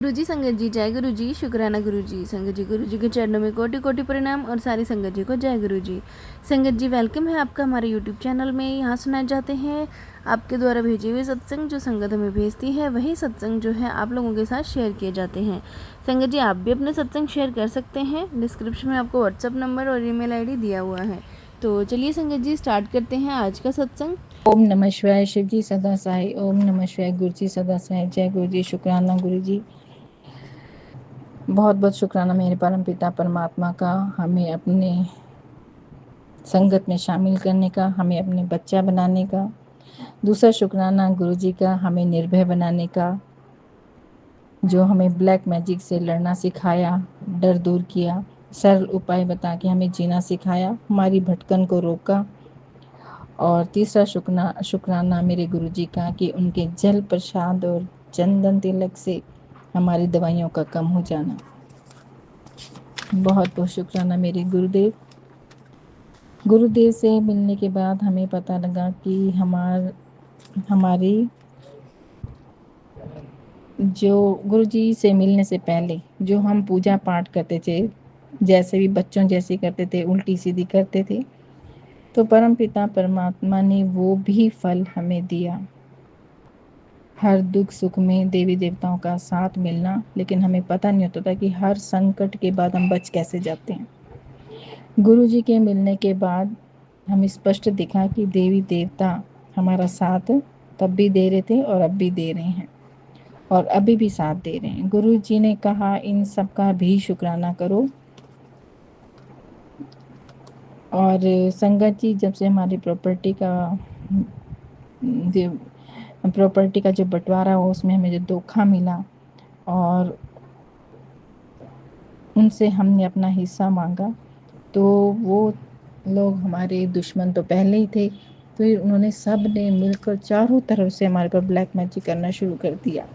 गुरुजी संगत जी जय गुरु जी। शुक्राना गुरु जी। संगत जी के चरणों में कोटि कोटि प्रणाम और सारी संगत जी को जय गुरु जी। संगत जी वेलकम है आपका हमारे यूट्यूब चैनल में। यहाँ सुनाए जाते हैं आपके द्वारा भेजे हुए सत्संग, जो संगत हमें भेजती है वही सत्संग जो है आप लोगों के साथ शेयर किए जाते हैं। संगत जी आप भी अपने सत्संग शेयर कर सकते हैं। डिस्क्रिप्शन में आपको व्हाट्सअप नंबर और ईमेल आईडी दिया हुआ है। तो चलिए संगत जी स्टार्ट करते हैं आज का सत्संग। ओम नमः शिवाय। शिव जी सदा सहाय। ओम नमः शिवाय। गुरु जी सदा सहाय। जय गुरु जी। शुक्राना गुरु जी। बहुत बहुत शुक्राना मेरे परम पिता परमात्मा का, हमें अपने संगत में शामिल करने का, हमें अपने बच्चा बनाने का। दूसरा शुक्राना गुरु जी का, हमें निर्भय बनाने का, जो हमें ब्लैक मैजिक से लड़ना सिखाया, डर दूर किया, सरल उपाय बता के हमें जीना सिखाया, हमारी भटकन को रोका। और तीसरा शुक्राना मेरे गुरुजी का कि उनके जल प्रसाद और चंदन तिलक से हमारी दवाइयों का कम हो जाना। बहुत बहुत शुक्राना मेरे गुरुदेव से मिलने के बाद हमें पता लगा कि हमारी जो गुरुजी से मिलने से पहले जो हम पूजा पाठ करते थे, जैसे भी बच्चों जैसे करते थे, उल्टी सीधी करते थे, तो परम पिता परमात्मा ने वो भी फल हमें दिया। हर दुख सुख में देवी देवताओं का साथ मिलना, लेकिन हमें पता नहीं होता था कि हर संकट के बाद हम बच कैसे जाते हैं। गुरु जी के मिलने के बाद हमें स्पष्ट दिखा कि देवी देवता हमारा साथ तब भी दे रहे थे और अब भी दे रहे हैं और अभी भी साथ दे रहे हैं। गुरु जी ने कहा इन सब का भी शुक्राना करो। और संगत जी, जब से हमारी प्रॉपर्टी का जो बंटवारा हो, उसमें हमें जो धोखा मिला और उनसे हमने अपना हिस्सा मांगा, तो वो लोग हमारे दुश्मन तो पहले ही थे, फिर उन्होंने सब ने मिलकर चारों तरफ से हमारे पर ब्लैक मैजिक करना शुरू कर दिया।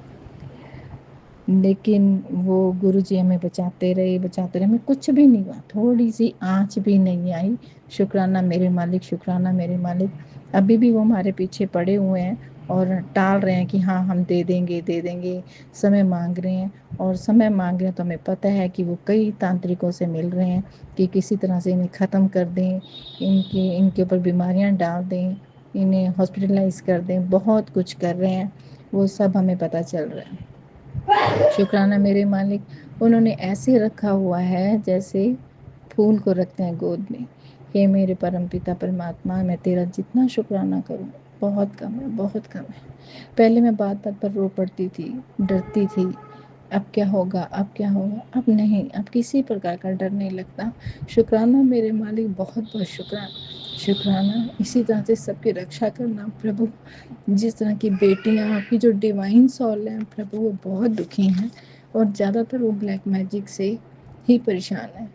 लेकिन वो गुरुजी हमें बचाते रहे, हमें कुछ भी नहीं हुआ, थोड़ी सी आंच भी नहीं आई। शुक्राना मेरे मालिक, शुक्राना मेरे मालिक। अभी भी वो हमारे पीछे पड़े हुए हैं और टाल रहे हैं कि हाँ हम दे देंगे, समय मांग रहे हैं। और समय मांग रहे हैं तो हमें पता है कि वो कई तांत्रिकों से मिल रहे हैं कि किसी तरह से इन्हें ख़त्म कर दें, इनके ऊपर बीमारियां डाल दें, इन्हें हॉस्पिटलाइज कर दें, बहुत कुछ कर रहे हैं। वो सब हमें पता चल रहा है। शुक्राना मेरे मालिक, उन्होंने ऐसे रखा हुआ है जैसे फूल को रखते हैं गोद में। हे मेरे परम पिता परमात्मा, मैं तेरा जितना शुक्राना करूं बहुत कम है, बहुत कम है। पहले मैं बात बात पर रो पड़ती थी, डरती थी, अब क्या होगा, अब क्या होगा। अब नहीं, अब किसी प्रकार का डर नहीं लगता। शुक्राना मेरे मालिक, बहुत बहुत शुक्राना। इसी तरह से सबकी रक्षा करना प्रभु। जिस तरह की बेटियां आपकी जो डिवाइन सोल हैं प्रभु, वो बहुत दुखी हैं और ज़्यादातर वो ब्लैक मैजिक से ही परेशान हैं।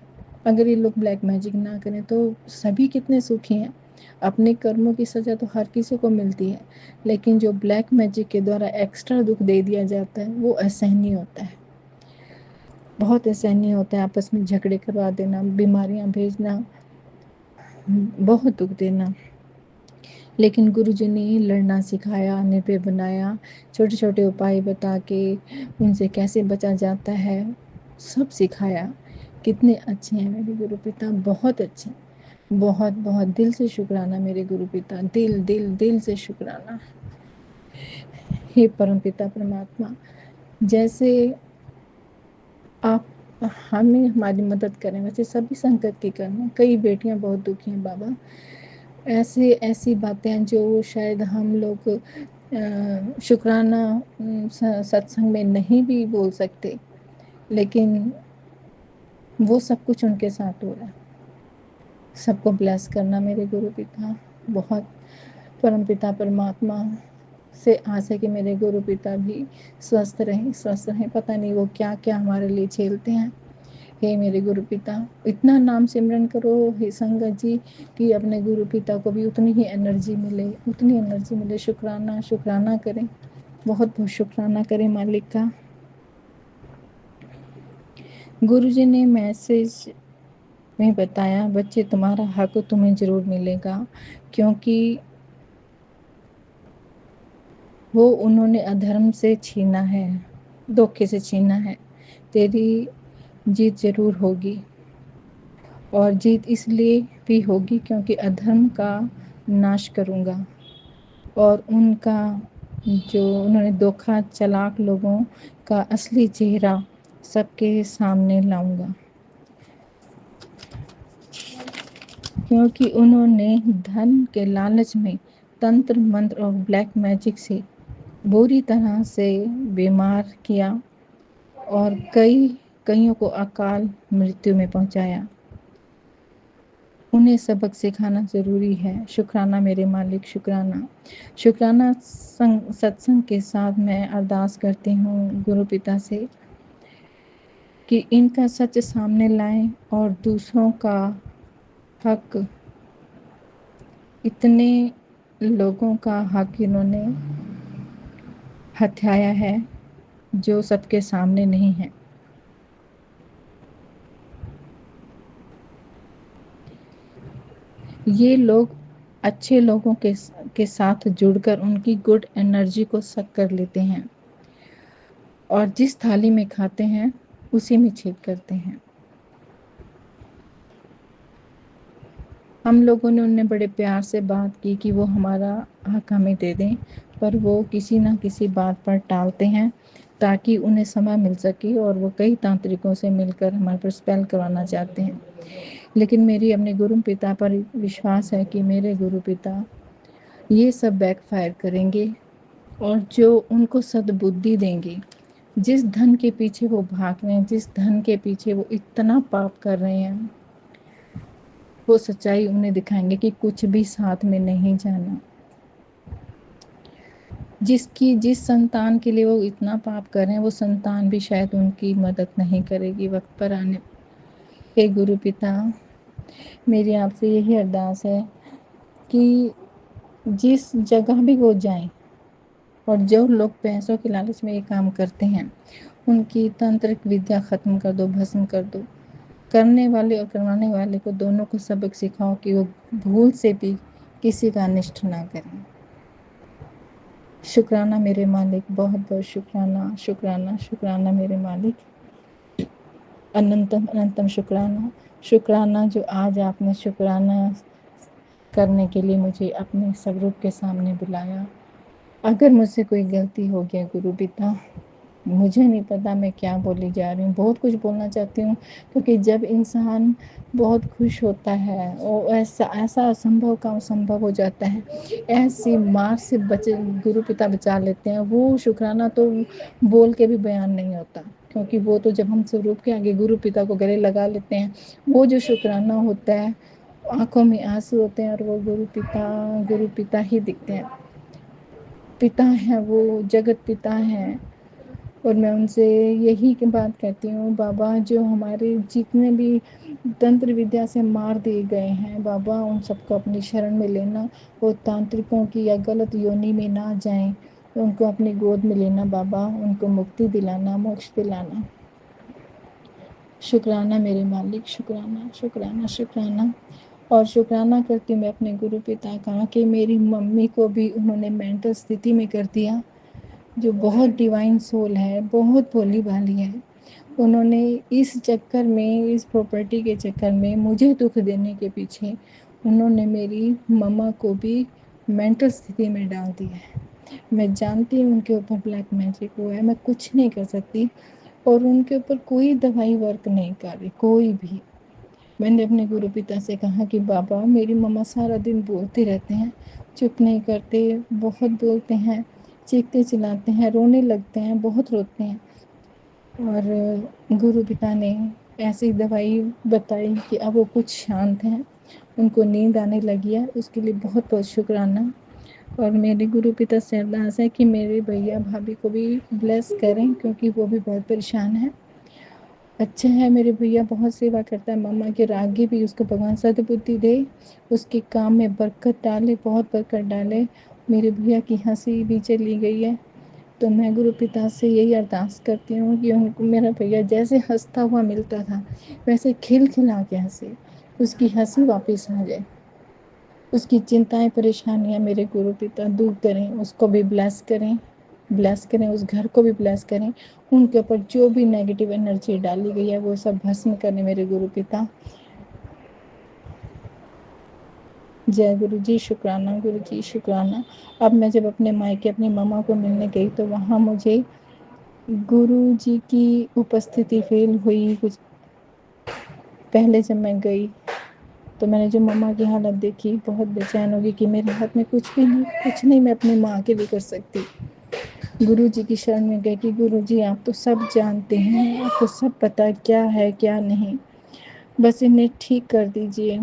अगर ये लोग ब्लैक मैजिक ना करें तो सभी कितने सुखी हैं। अपने कर्मों की सज़ा तो हर किसी को मिलती है, लेकिन जो ब्लैक मैजिक के द्वारा एक्स्ट्रा दुख दे दिया जाता है वो असहनीय होता है, बहुत असहनीय होता है। आपस में झगड़े करवा देना, बीमारियां भेजना, बहुत दुख देना। लेकिन गुरुजी ने लड़ना सिखाया, निर्भय बनाया, छोटे छोटे उपाय बता के उनसे कैसे बचा जाता है सब सिखाया। कितने अच्छे हैं मेरे गुरु पिता, बहुत अच्छे। बहुत बहुत दिल से शुक्राना मेरे गुरु पिता, दिल दिल दिल से शुक्राना। हे परम पिता परमात्मा, जैसे आप हमें हमारी मदद करें वैसे सभी संकट की करना। कई बेटियां बहुत दुखी हैं बाबा, ऐसी बातें हैं जो शायद हम लोग शुक्राना सत्संग में नहीं भी बोल सकते, लेकिन वो सब कुछ उनके साथ हो रहा है। सबको ब्लेस करना मेरे गुरु पिता। बहुत परम पिता परमात्मा से आस है कि मेरे गुरु पिता भी स्वस्थ रहें। पता नहीं वो क्या क्या हमारे लिए झेलते हैं। हे मेरे गुरु पिता, इतना नाम सिमरन करो हे संगत जी कि अपने गुरु पिता को भी उतनी ही एनर्जी मिले। शुक्राना करें, बहुत बहुत शुक्राना करें मालिक का। गुरुजी ने मैसेज में बताया, बच्चे तुम्हारा हक तुम्हें जरूर मिलेगा, क्योंकि वो उन्होंने अधर्म से छीना है। धोखे से छीना है। तेरी जीत ज़रूर होगी, और जीत इसलिए भी होगी क्योंकि अधर्म का नाश करूँगा, और उनका जो उन्होंने धोखा चालाक लोगों का असली चेहरा सबके सामने लाऊंगा, क्योंकि उन्होंने धन के लालच में तंत्र मंत्र और ब्लैक मैजिक से बुरी तरह से बीमार किया और कईयों को अकाल मृत्यु में पहुंचाया। उन्हें सबक सिखाना ज़रूरी है। शुक्राना मेरे मालिक, शुक्राना। शुक्राना सत्संग के साथ मैं अरदास करती हूँ गुरु पिता से कि इनका सच सामने लाएं और दूसरों का हक, इतने लोगों का हक इन्होंने हत्याया है जो सबके सामने नहीं है। ये लोग अच्छे लोगों के साथ जुड़कर उनकी गुड एनर्जी को सक कर लेते हैं और जिस थाली में खाते हैं उसी में छेद करते हैं। हम लोगों ने उन्हें बड़े प्यार से बात की कि वो हमारा हक हमें दे दें, पर वो किसी ना किसी बात पर टालते हैं ताकि उन्हें समय मिल सके, और वो कई तांत्रिकों से मिलकर हमारे पर स्पेल करवाना चाहते हैं। लेकिन मेरी अपने गुरु पिता पर विश्वास है कि मेरे गुरु पिता ये सब बैकफायर करेंगे और जो उनको सद्बुद्धि देंगे। जिस धन के पीछे वो भाग रहे हैं, जिस धन के पीछे वो इतना पाप कर रहे हैं, वो सच्चाई उन्हें दिखाएंगे कि कुछ भी साथ में नहीं जाना। जिस संतान के लिए वो इतना पाप कर रहे हैं, वो संतान भी शायद उनकी मदद नहीं करेगी वक्त पर आने। हे गुरु पिता, मेरी आपसे यही अरदास है कि जिस जगह भी वो जाएं और जो लोग पैसों के लालच में ये काम करते हैं, उनकी तांत्रिक विद्या ख़त्म कर दो, भस्म कर दो। करने वाले और करवाने वाले को दोनों को सबक सिखाओ कि वो भूल से भी किसी का अनिष्ट ना करें। शुक्राना मेरे मालिक, बहुत बहुत शुक्राना, शुक्राना, शुक्राना मेरे मालिक। अनंतम अनंतम शुक्राना। शुक्राना जो आज आपने शुक्राना करने के लिए मुझे अपने स्वरूप के सामने बुलाया। अगर मुझसे कोई गलती हो गया गुरु पिता, मुझे नहीं पता मैं क्या बोली जा रही हूँ। बहुत कुछ बोलना चाहती हूँ, क्योंकि जब इंसान बहुत खुश होता है और ऐसा ऐसा असंभव का असंभव हो जाता है, ऐसी मार से बचे गुरु पिता बचा लेते हैं। वो शुक्राना तो बोल के भी बयान नहीं होता, क्योंकि वो तो जब हम स्वरूप के आगे गुरु पिता को गले लगा लेते हैं, वो जो शुक्राना होता है, आंखों में आंसू होते हैं और वो गुरु पिता ही दिखते हैं। पिता हैं, वो जगत पिता हैं। और मैं उनसे यही की बात कहती हूँ, बाबा जो हमारे जितने भी तंत्र विद्या से मार दिए गए हैं, बाबा उन सबको अपनी शरण में लेना, वो तांत्रिकों की या गलत योनि में ना जाएं, उनको अपनी गोद में लेना बाबा, उनको मुक्ति दिलाना, मोक्ष दिलाना। शुक्राना मेरे मालिक, शुक्राना, शुक्राना, शुक्राना। और शुक्राना करती हूँ मैं अपने गुरु पिता का कि मेरी मम्मी को भी उन्होंने मेंटल स्थिति में कर दिया, जो बहुत डिवाइन सोल है, बहुत भोली भाली है। उन्होंने इस चक्कर में, इस प्रॉपर्टी के चक्कर में, मुझे दुख देने के पीछे उन्होंने मेरी मम्मा को भी मेंटल स्थिति में डाल दिया है। मैं जानती हूँ उनके ऊपर ब्लैक मैजिक हुआ है, मैं कुछ नहीं कर सकती, और उनके ऊपर कोई दवाई वर्क नहीं कर रही, कोई भी। मैंने अपने गुरु पिता से कहा कि बाबा मेरी मम्मा सारा दिन बोलते रहते हैं, चुप नहीं करते, बहुत बोलते हैं, चीखते चिल्लाते हैं, रोने लगते हैं, बहुत रोते हैं। और गुरु पिता ने ऐसी दवाई बताई कि अब वो कुछ शांत हैं, उनको नींद आने लगी है। उसके लिए बहुत बहुत शुक्राना। और मेरे गुरु पिता से अरदास है कि मेरे भैया भाभी को भी ब्लेस करें, क्योंकि वो भी बहुत परेशान है। अच्छा है, मेरे भैया बहुत सेवा करता है, मम्मा के आगे भी उसको भगवान सद्बुद्धि दे, उसके काम में बरकत डाले, बहुत बरकत डाले। मेरे भैया की हंसी भी चली गई है, तो मैं गुरु पिता से यही अरदास करती हूँ कि उनको मेरा भैया जैसे हंसता हुआ मिलता था, वैसे खिलखिला के हंसे, उसकी हंसी वापस आ जाए। उसकी चिंताएं परेशानियां मेरे गुरु पिता दूर करें, उसको भी ब्लेस करें, ब्लेस करें, उस घर को भी ब्लेस करें। उनके ऊपर जो भी नेगेटिव एनर्जी डाली गई है वो सब भस्म करें मेरे गुरु पिता। जय गुरु जी, शुक्राना गुरु जी, शुक्राना। अब मैं जब अपने मायके अपनी मम्मा को मिलने गई तो वहाँ मुझे गुरु जी की उपस्थिति फील हुई। कुछ पहले जब मैं गई तो मैंने जो मम्मा की हालत देखी, बहुत बेचैन होगी कि मेरे हाथ में कुछ भी नहीं, कुछ नहीं मैं अपनी माँ के लिए कर सकती। गुरु जी की शरण में गए कि गुरु जी आप तो सब जानते हैं, आपको सब पता है क्या है क्या नहीं, बस इन्हें ठीक कर दीजिए।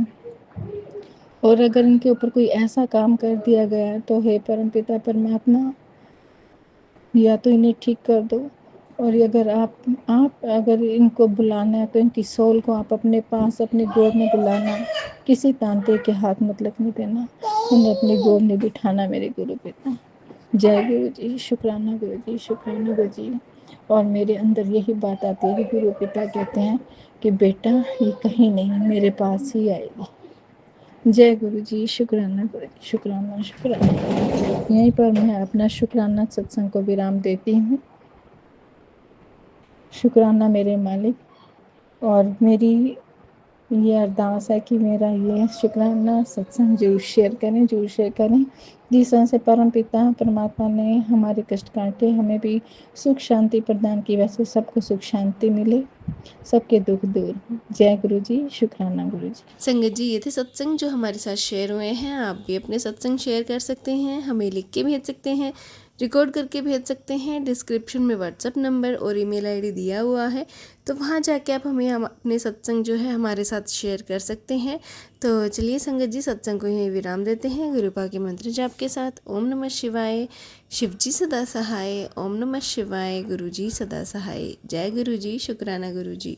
और अगर इनके ऊपर कोई ऐसा काम कर दिया गया तो हे परमपिता परमात्मा, या तो इन्हें ठीक कर दो, और अगर आप अगर इनको बुलाना है तो इनकी सोल को आप अपने पास अपने गोद में बुलाना, किसी तांत्रिक के हाथ मत लगने देना, उन्हें अपनी गोद में बिठाना मेरे गुरु पिता। जय गुरु जी, शुक्राना गुरु जी, शुक्राना गुरु जी। और मेरे अंदर यही बात आती है कि गुरु पिता कहते हैं कि बेटा ये कहीं नहीं, मेरे पास ही आएगी। जय गुरु जी, शुक्राना गुरु जी, शुक्राना शुक्राना। यहीं पर मैं अपना शुक्राना सत्संग को विराम देती हूँ। शुक्राना मेरे मालिक। और मेरी ये अरदास है कि मेरा ये शुक्राना सत्संग जरूर शेयर करें, जरूर शेयर करें। जिस तरह से परम पिता परमात्मा ने हमारे कष्ट काटे, हमें भी सुख शांति प्रदान की, वैसे सबको सुख शांति मिले, सबके दुख दूर हो। जय गुरु जी, शुक्राना गुरु जी। संगत जी, ये थे सत्संग जो हमारे साथ शेयर हुए हैं। आप भी अपने सत्संग शेयर कर सकते हैं, हमें लिख के भेज सकते हैं, रिकॉर्ड करके भेज सकते हैं। डिस्क्रिप्शन में व्हाट्सअप नंबर और ईमेल आईडी दिया हुआ है, तो वहाँ जाके आप हमें अपने सत्संग जो है हमारे साथ शेयर कर सकते हैं। तो चलिए संगत जी, सत्संग को यहीं विराम देते हैं गुरुपा के मंत्र जाप के साथ। ओम नमः शिवाय, शिव जी सदा सहाय। ओम नमः शिवाय, गुरु जी सदा सहाय। जय गुरु जी, शुक्राना गुरु जी।